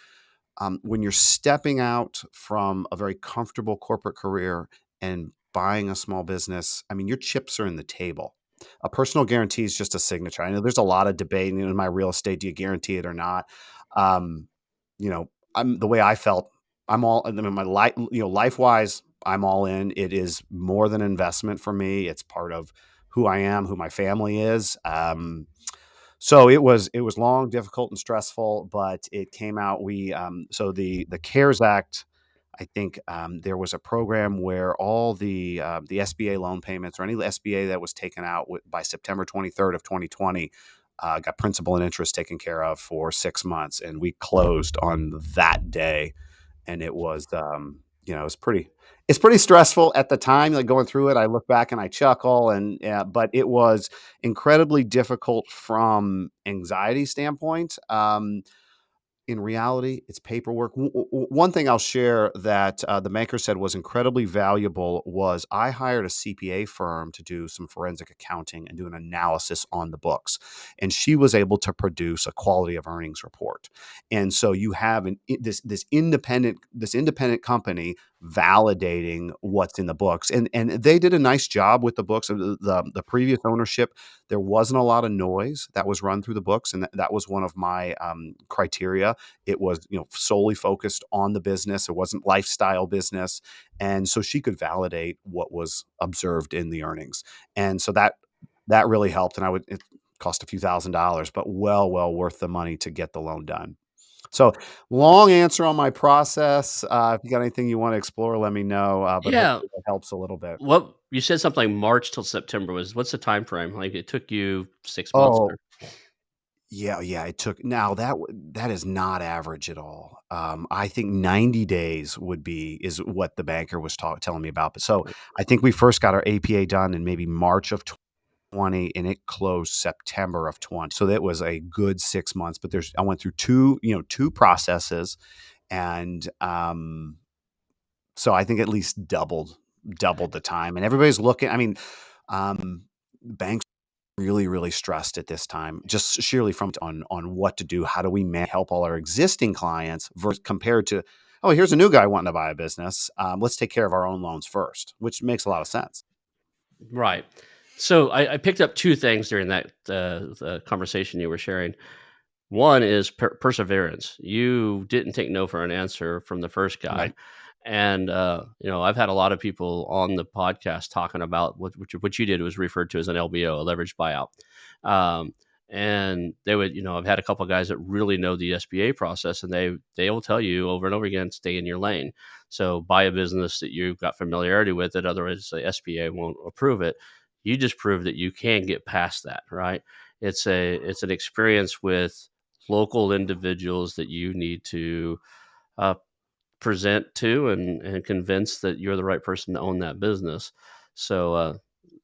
[SPEAKER 2] stepping out from a very comfortable corporate career and buying a small business, I mean, your chips are in the table. A personal guarantee is just a signature. I know there's a lot of debate in my real estate. Do you guarantee it or not? Um, I'm the way I felt. I'm all. I mean, my life, life wise, I'm all in. It is more than an investment for me. It's part of who I am, who my family is. So it was long, difficult, and stressful, but it came out. So the CARES Act. I think there was a program where all the SBA loan payments, or any SBA that was taken out by September 23rd of 2020, got principal and interest taken care of for 6 months, and we closed on that day. And it was it's pretty stressful at the time, like going through it. I look back and I chuckle, but it was incredibly difficult from anxiety standpoint. In reality, it's paperwork. One thing I'll share that the banker said was incredibly valuable was I hired a CPA firm to do some forensic accounting and do an analysis on the books, and she was able to produce a quality of earnings report. And so you have this independent company validating what's in the books, and they did a nice job with the books. The previous ownership, there wasn't a lot of noise that was run through the books, and that was one of my criteria. It was, solely focused on the business. It wasn't lifestyle business. And so she could validate what was observed in the earnings. And so that really helped. And it cost a few $1,000s, but well worth the money to get the loan done. So long answer on my process. If you got anything you want to explore, let me know. But
[SPEAKER 1] Yeah.
[SPEAKER 2] hopefully that helps a little bit.
[SPEAKER 1] What you said something like March till September was what's the time frame? Like, it took you 6 months
[SPEAKER 2] Oh,
[SPEAKER 1] or
[SPEAKER 2] yeah, yeah, it took now that is not average at all. I think 90 days is what the banker was telling me about. But so I think we first got our APA done in maybe March of 20, and it closed September of 20. So that was a good 6 months. But I went through two processes, and so I think at least doubled the time. And everybody's looking. I mean, banks really, really stressed at this time, just sheerly from on what to do. How do we help all our existing clients versus compared to, oh, here's a new guy wanting to buy a business. Let's take care of our own loans first, which makes a lot of sense.
[SPEAKER 1] right. So I picked up 2 things during that, the conversation you were sharing. One is perseverance. You didn't take no for an answer from the first guy.
[SPEAKER 2] Right.
[SPEAKER 1] And, I've had a lot of people on the podcast talking about what you did was referred to as an LBO, a leveraged buyout. Um, and they would, I've had a couple of guys that really know the SBA process, and they will tell you over and over again, stay in your lane. So buy a business that you've got familiarity with it. Otherwise, the SBA won't approve it. You just prove that you can get past that, right? It's an experience with local individuals that you need to uh, present to and convince that you're the right person to own that business. So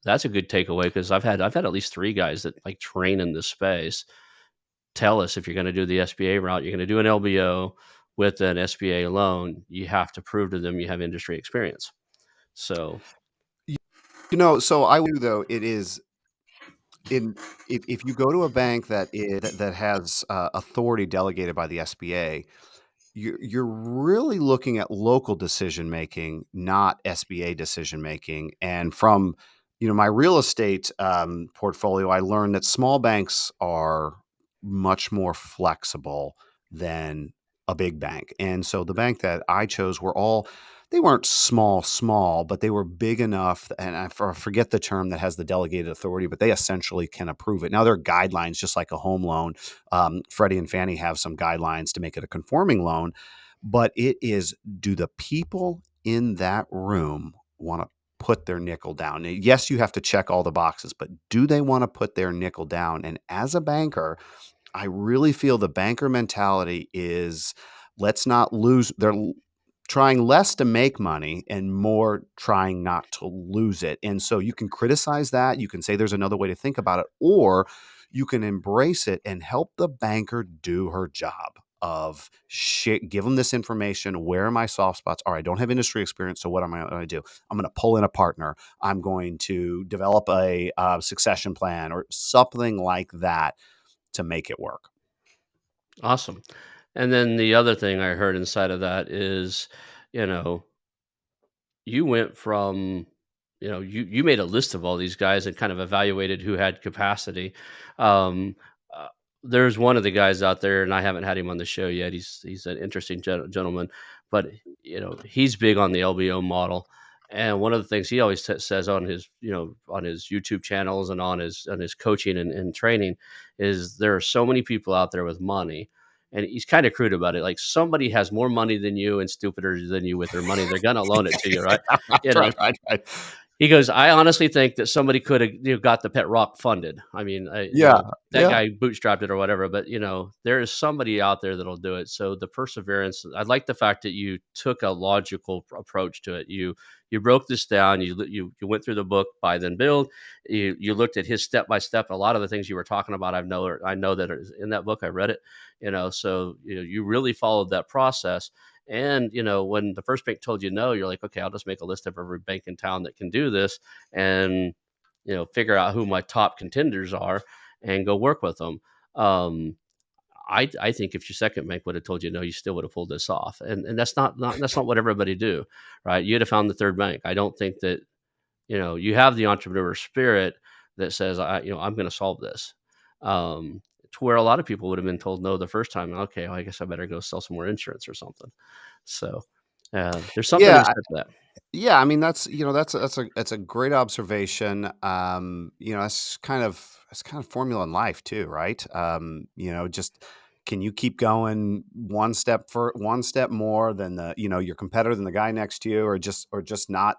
[SPEAKER 1] that's a good takeaway because I've had at least 3 guys that like train in this space tell us if you're going to do the SBA route, you're going to do an LBO with an SBA loan, you have to prove to them you have industry experience. So
[SPEAKER 2] So I would though it is in if you go to a bank that has authority delegated by the SBA, you're really looking at local decision making, not SBA decision making. And from my real estate portfolio, I learned that small banks are much more flexible than a big bank. And so the bank that I chose were all, they weren't small, small, but they were big enough. And forget the term that has the delegated authority, but they essentially can approve it. Now, there are guidelines, just like a home loan. Freddie and Fannie have some guidelines to make it a conforming loan, but it is, do the people in that room want to put their nickel down? Yes, you have to check all the boxes, but do they want to put their nickel down? And as a banker, I really feel the banker mentality is, let's not lose. Trying less to make money and more trying not to lose it. And so you can criticize that. You can say there's another way to think about it, or you can embrace it and help the banker do her job of shit. Give them this information. Where are my soft spots? All right, I don't have industry experience. So what am I going to do? I'm going to pull in a partner. I'm going to develop a succession plan or something like that to make it work.
[SPEAKER 1] Awesome. And then the other thing I heard inside of that is, you know, you went from, you made a list of all these guys and kind of evaluated who had capacity. Um, uh, there's one of the guys out there, and I haven't had him on the show yet. He's an interesting gentleman, but he's big on the LBO model. And one of the things he always says on his, on his YouTube channels and on his coaching and training is there are so many people out there with money, and he's kind of crude about it. Like, somebody has more money than you and stupider than you with their money. They're gonna loan it to you, right? You know,
[SPEAKER 2] Right, right, right.
[SPEAKER 1] he goes, "I honestly think that somebody could have, got the pet rock funded. I mean,
[SPEAKER 2] Yeah,
[SPEAKER 1] that
[SPEAKER 2] yeah.
[SPEAKER 1] guy bootstrapped it or whatever, but there is somebody out there that'll do it." So the perseverance, I like the fact that you took a logical approach to it. You broke this down. You went through the book Buy Then Build. You looked at his step by step. A lot of the things you were talking about, I know that is in that book. I read it. So you really followed that process. And when the first bank told you no, you're like, okay, I'll just make a list of every bank in town that can do this, and figure out who my top contenders are, and go work with them. Um, I think if your second bank would have told you no, you still would have pulled this off, and that's not what everybody do, right? You'd have found the third bank. I don't think that you have the entrepreneur spirit that says, I'm going to solve this. To where a lot of people would have been told no the first time. Okay, well, I guess I better go sell some more insurance or something. So, there's something to
[SPEAKER 2] Yeah,
[SPEAKER 1] be said for that.
[SPEAKER 2] yeah, I mean, that's a great observation. That's kind of formula in life too, right? Just, can you keep going one step more than your competitor, than the guy next to you, or just not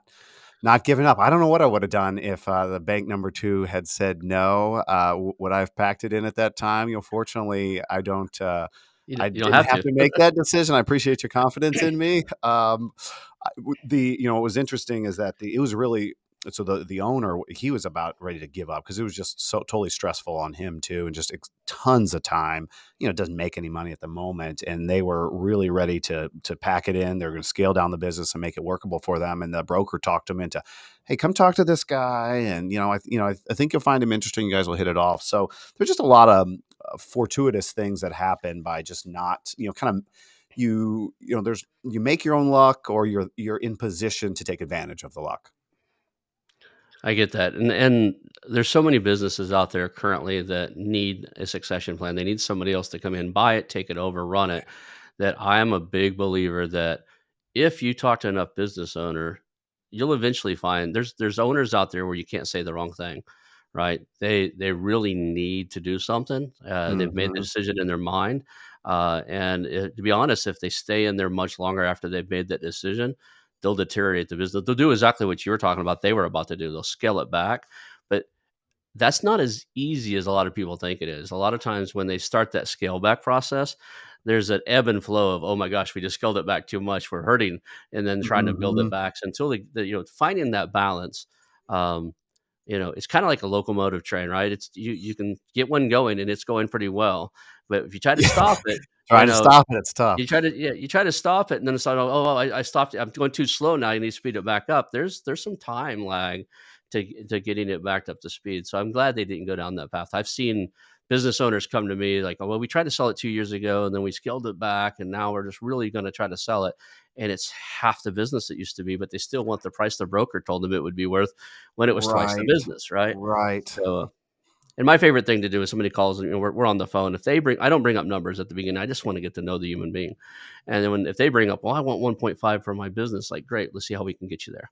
[SPEAKER 2] giving up. I don't know what I would have done if the bank number two had said no. Would I have packed it in at that time? Fortunately, I don't. I
[SPEAKER 1] You don't
[SPEAKER 2] didn't
[SPEAKER 1] have
[SPEAKER 2] have
[SPEAKER 1] to.
[SPEAKER 2] to make that decision. I appreciate your confidence in me. What was interesting is that it was really, so the owner, he was about ready to give up because it was just so totally stressful on him too, and just tons of time. Doesn't make any money at the moment, and they were really ready to pack it in. They're going to scale down the business and make it workable for them. And the broker talked them into, hey, come talk to this guy, and I think you'll find him interesting. You guys will hit it off. So there's just a lot of fortuitous things that happen by just not, kind of, there's, you make your own luck, or you're in position to take advantage of the luck.
[SPEAKER 1] I get that, and there's so many businesses out there currently that need a succession plan. They need somebody else to come in, buy it, take it over, run it. That I am a big believer that if you talk to enough business owner, you'll eventually find there's owners out there where you can't say the wrong thing, right? They really need to do something. They've made the
[SPEAKER 2] Hmm.
[SPEAKER 1] decision in their mind, and to be honest, if they stay in there much longer after they've made that decision, they'll deteriorate the business. They'll do exactly what you were talking about. They were about to do. They'll scale it back, but that's not as easy as a lot of people think it is. A lot of times when they start that scale back process, there's an ebb and flow of, oh my gosh, we just scaled it back too much, we're hurting, and then trying to build it
[SPEAKER 2] Hmm.
[SPEAKER 1] back. So until finding that balance, um, it's kind of like a locomotive train, right? It's you can get one going and it's going pretty well, but if you try to stop it, you
[SPEAKER 2] Trying to
[SPEAKER 1] know
[SPEAKER 2] stop it, it's tough.
[SPEAKER 1] you try to stop it, and then it's like, "Oh, I stopped it. I'm going too slow now. I need to speed it back up." There's some time lag to getting it back up to speed. So I'm glad they didn't go down that path. I've seen business owners come to me like, "Oh, well, we tried to sell it 2 years ago, and then we scaled it back, and now we're just really gonna try to sell it." And it's half the business it used to be, but they still want the price the broker told them it would be worth when it was twice the
[SPEAKER 2] Right,
[SPEAKER 1] business, right?
[SPEAKER 2] right.
[SPEAKER 1] So, And my favorite thing to do is somebody calls, we're on the phone. If they bring, I don't bring up numbers at the beginning. I just want to get to know the human being. And then if they bring up, well, I want 1.5 for my business, like, great, let's see how we can get you there.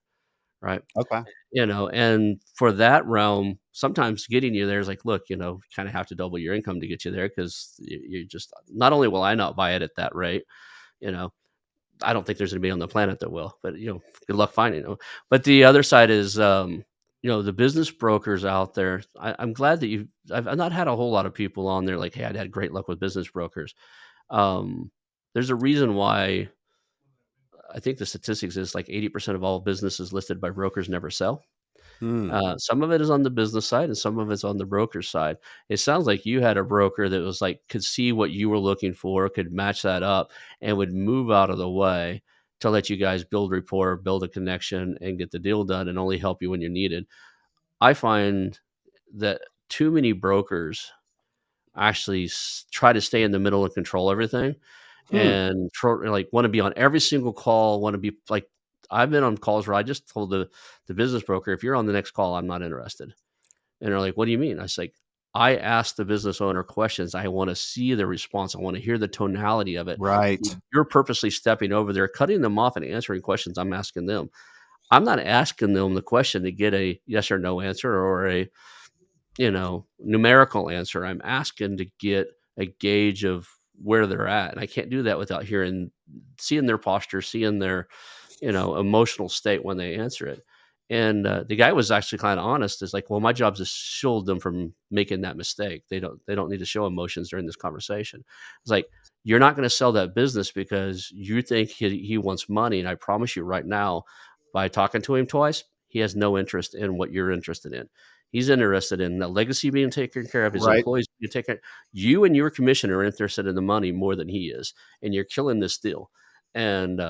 [SPEAKER 1] Right.
[SPEAKER 2] Okay.
[SPEAKER 1] And for that realm, sometimes getting you there is like, look, kind of have to double your income to get you there, because you just, not only will I not buy it at that rate, you know, I don't think there's anybody on the planet that will, but good luck finding them. But the other side is, the business brokers out there. I'm glad that I've not had a whole lot of people on there like, hey, I'd had great luck with business brokers. Um, there's a reason why I think the statistics is like 80% of all businesses listed by brokers never sell.
[SPEAKER 2] Hmm.
[SPEAKER 1] Some of it is on the business side and some of it's on the broker side. It sounds like you had a broker that was like, could see what you were looking for, could match that up, and would move out of the way to let you guys build rapport, build a connection, and get the deal done, and only help you when you're needed. I find that too many brokers actually try to stay in the middle and control everything,
[SPEAKER 2] Hmm.
[SPEAKER 1] and like, want to be on every single call, want to be like, I've been on calls where I just told the business broker, if you're on the next call, I'm not interested. And they're like, what do you mean? I was like, I ask the business owner questions. I want to see the response. I want to hear the tonality of it.
[SPEAKER 2] Right.
[SPEAKER 1] You're purposely stepping over there, cutting them off and answering questions I'm asking them. I'm not asking them the question to get a yes or no answer, or a numerical answer. I'm asking to get a gauge of where they're at. And I can't do that without seeing their posture, seeing their, emotional state when they answer it. And the guy was actually kind of honest. Is like, well, my job is to shield them from making that mistake. They don't need to show emotions during this conversation. It's like, you're not going to sell that business because you think he wants money. And I promise you right now, by talking to him twice, he has no interest in what you're interested in. He's interested in the legacy being taken care of, his
[SPEAKER 2] Right.
[SPEAKER 1] employees being taken. You and your commissioner are interested in the money more than he is, and you're killing this deal. And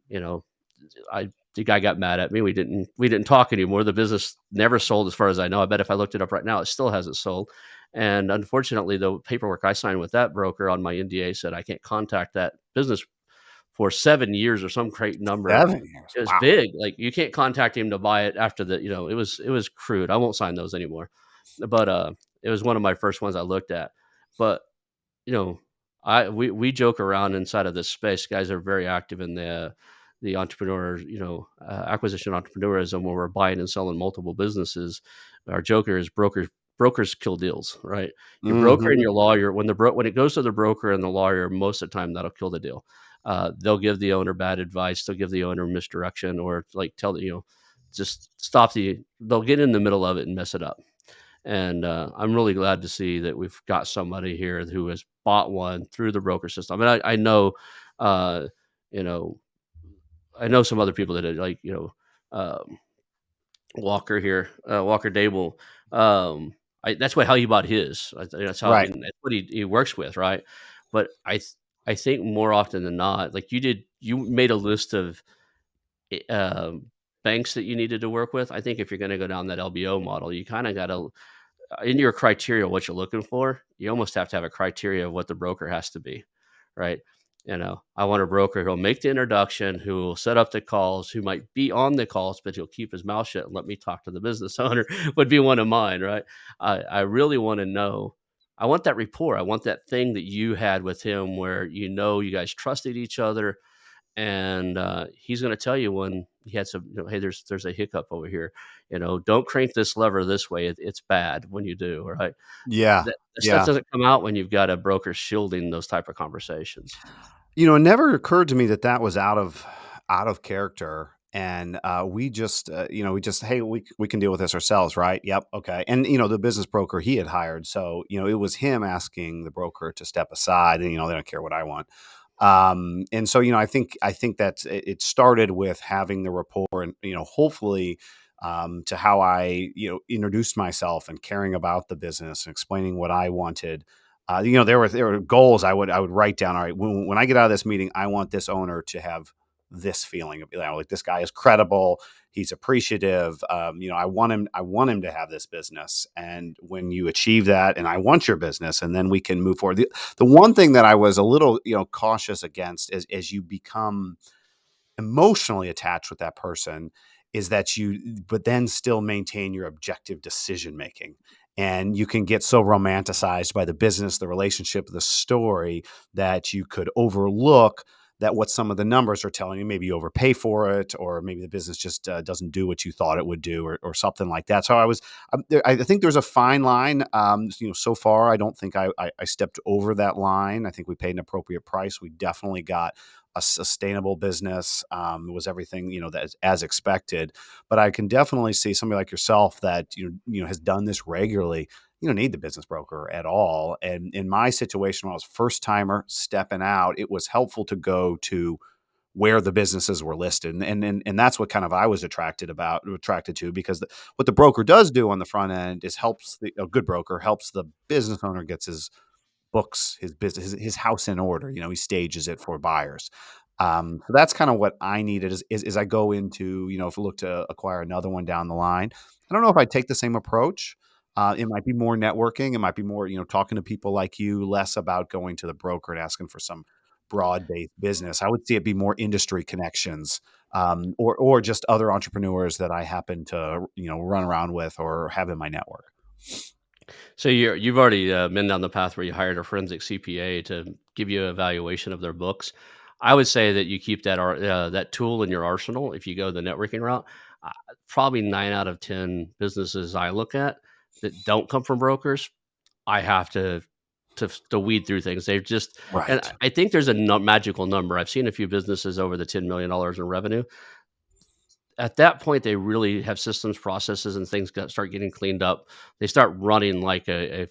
[SPEAKER 1] you know, I the guy got mad at me. We didn't talk anymore. The business never sold, as far as I know. I bet if I looked it up right now, it still hasn't sold. And unfortunately, the paperwork I signed with that broker on my NDA said I can't contact that business for 7 years or some great number.
[SPEAKER 2] 7 years.
[SPEAKER 1] It was
[SPEAKER 2] Wow.
[SPEAKER 1] big. Like, you can't contact him to buy it after it was crude. I won't sign those anymore. But it was one of my first ones I looked at. But you know, we joke around inside of this space. Guys are very active in the entrepreneur, acquisition entrepreneurism, where we're buying and selling multiple businesses. Our joker is brokers kill deals, right? Your broker and
[SPEAKER 2] Hmm.
[SPEAKER 1] your lawyer, when it goes to the broker and the lawyer, most of the time that'll kill the deal. They'll give the owner bad advice. They'll give the owner misdirection, or like tell just stop they'll get in the middle of it and mess it up. And I'm really glad to see that we've got somebody here who has bought one through the broker system. And I know, uh, you know, I know some other people that are like, Walker here, Walker Dable. That's how he bought his. That's how,
[SPEAKER 2] Right.
[SPEAKER 1] and that's what he works with, right? But I think more often than not, like, you made a list of banks that you needed to work with. I think if you're going to go down that LBO model, you kind of got to, in your criteria, what you're looking for, you almost have to have a criteria of what the broker has to be, right? I want a broker who'll make the introduction, who will set up the calls, who might be on the calls, but he'll keep his mouth shut and let me talk to the business owner, would be one of mine, right? I really want to know. I want that rapport. I want that thing that you had with him, where you guys trusted each other, and he's going to tell you when he had some, hey, there's a hiccup over here. Don't crank this lever this way. It's bad when you do. Right?
[SPEAKER 2] Yeah.
[SPEAKER 1] That stuff
[SPEAKER 2] Yeah.
[SPEAKER 1] doesn't come out when you've got a broker shielding those type of conversations.
[SPEAKER 2] It never occurred to me that that was out of character, and hey, we can deal with this ourselves, right? Yep, okay. And the business broker he had hired, so it was him asking the broker to step aside, and they don't care what I want. And so I think that it started with having the rapport, and hopefully. To how I, introduced myself and caring about the business and explaining what I wanted. There were goals I would write down. All right, when I get out of this meeting, I want this owner to have this feeling of, like, this guy is credible, he's appreciative. I want him to have this business, and when you achieve that, and I want your business, and then we can move forward. The one thing that I was a little cautious against is, as you become emotionally attached with that person, is that but then still maintain your objective decision making. And you can get so romanticized by the business, the relationship, the story, that you could overlook that what some of the numbers are telling you. Maybe you overpay for it, or maybe the business just doesn't do what you thought it would do, or something like that. So I think there's a fine line. So far, I don't think I stepped over that line. I think we paid an appropriate price. We definitely got a sustainable business. It was everything, that as expected. But I can definitely see somebody like yourself that has done this regularly. You don't need the business broker at all. And in my situation, when I was first timer stepping out, it was helpful to go to where the businesses were listed, and that's what kind of I was attracted to, because what the broker does do on the front end is helps a good broker helps the business owner gets his books, his business, his house in order. He stages it for buyers. So that's kind of what I needed is I go into, if we look to acquire another one down the line. I don't know if I take the same approach. It might be more networking. It might be more, talking to people like you, less about going to the broker and asking for some broad-based business. I would see it be more industry connections, or just other entrepreneurs that I happen to, run around with or have in my network.
[SPEAKER 1] So you've already been down the path where you hired a forensic CPA to give you a valuation of their books. I would say that you keep that tool in your arsenal if you go the networking route. Uh, Probably 9 out of 10 businesses I look at that don't come from brokers, I have to weed through things. They've just, and
[SPEAKER 2] Right.
[SPEAKER 1] I think there's a magical number. I've seen a few businesses over the $10 million in revenue. At that point, they really have systems, processes, and things start getting cleaned up. They start running like a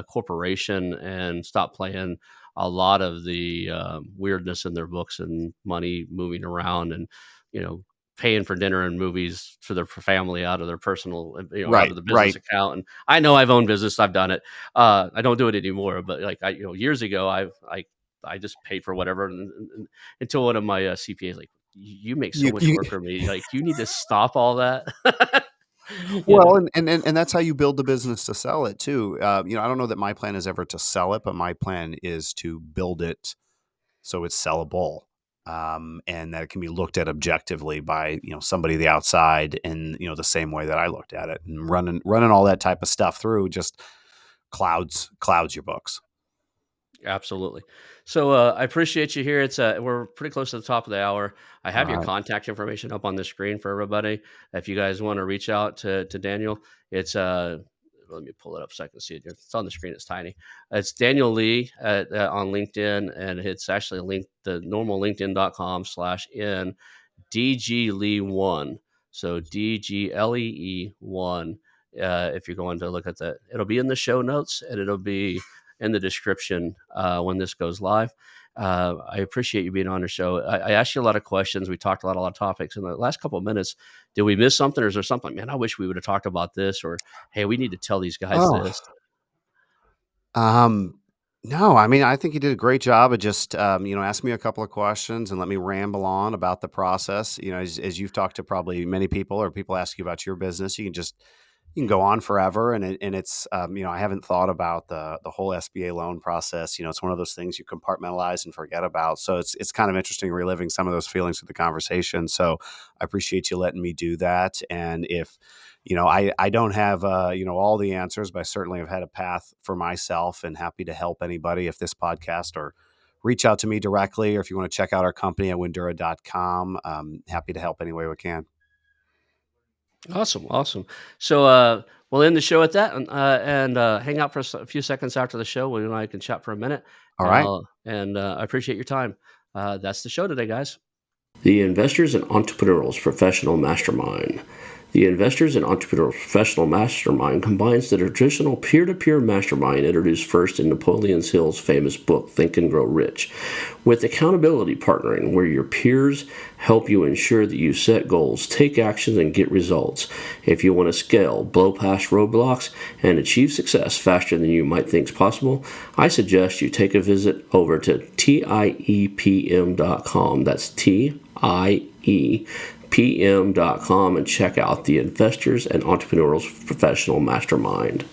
[SPEAKER 1] corporation and stop playing a lot of the weirdness in their books and money moving around, and you know paying for dinner and movies for their family out of their personal, out
[SPEAKER 2] Right.
[SPEAKER 1] of the business
[SPEAKER 2] Right.
[SPEAKER 1] account. And I know I've owned business, I've done it. I don't do it anymore, but like years ago, I just paid for whatever, and until one of my CPAs like, you make so
[SPEAKER 2] You,
[SPEAKER 1] much
[SPEAKER 2] you
[SPEAKER 1] work for me. Like, you need to stop all that. you know?
[SPEAKER 2] Well, and that's how you build the business to sell it too. I don't know that my plan is ever to sell it, but my plan is to build it so it's sellable, and that it can be looked at objectively by somebody the outside, and the same way that I looked at it, and running all that type of stuff through just clouds your books.
[SPEAKER 1] Absolutely. So I appreciate you here. We're pretty close to the top of the hour. I
[SPEAKER 2] All
[SPEAKER 1] have your
[SPEAKER 2] right.
[SPEAKER 1] contact information up on the screen for everybody. If you guys want to reach out to Daniel, it's let me pull it up so I can see it. It's on the screen. It's tiny. It's Daniel Lee on LinkedIn, and it's actually linked the normal LinkedIn.com/in DG Lee 1. So DGLEE 1. If you're going to look at that, it'll be in the show notes, and it'll be in the description when this goes live. I appreciate you being on the show. I asked you a lot of questions. We talked a lot of topics in the last couple of minutes. Did we miss something, or is there something, man, I wish we would have talked about this, or hey, we need to tell these guys
[SPEAKER 2] Oh,
[SPEAKER 1] this?
[SPEAKER 2] um, no, I mean, I think you did a great job of just, ask me a couple of questions and let me ramble on about the process. As you've talked to probably many people, or people ask you about your business, you can go on forever. And it's, I haven't thought about the whole SBA loan process. It's one of those things you compartmentalize and forget about. So it's kind of interesting reliving some of those feelings with the conversation. So I appreciate you letting me do that. And if, I don't have, all the answers, but I certainly have had a path for myself, and happy to help anybody if this podcast, or reach out to me directly, or if you want to check out our company at Windura.com. Happy to help any way we can.
[SPEAKER 1] Awesome, awesome. So we'll end the show at that, and hang out for a few seconds after the show. We and I can chat for a minute,
[SPEAKER 2] All
[SPEAKER 1] and
[SPEAKER 2] right.
[SPEAKER 1] I appreciate your time. That's the show today, guys. The Investors and Entrepreneurs Professional Mastermind. The Investors and Entrepreneurs Professional Mastermind combines the traditional peer-to-peer mastermind introduced first in Napoleon Hill's famous book, Think and Grow Rich, with accountability partnering, where your peers help you ensure that you set goals, take actions, and get results. If you want to scale, blow past roadblocks, and achieve success faster than you might think is possible, I suggest you take a visit over to tiepm.com. That's tiepm.com, and check out the Investors and Entrepreneurs Professional Mastermind.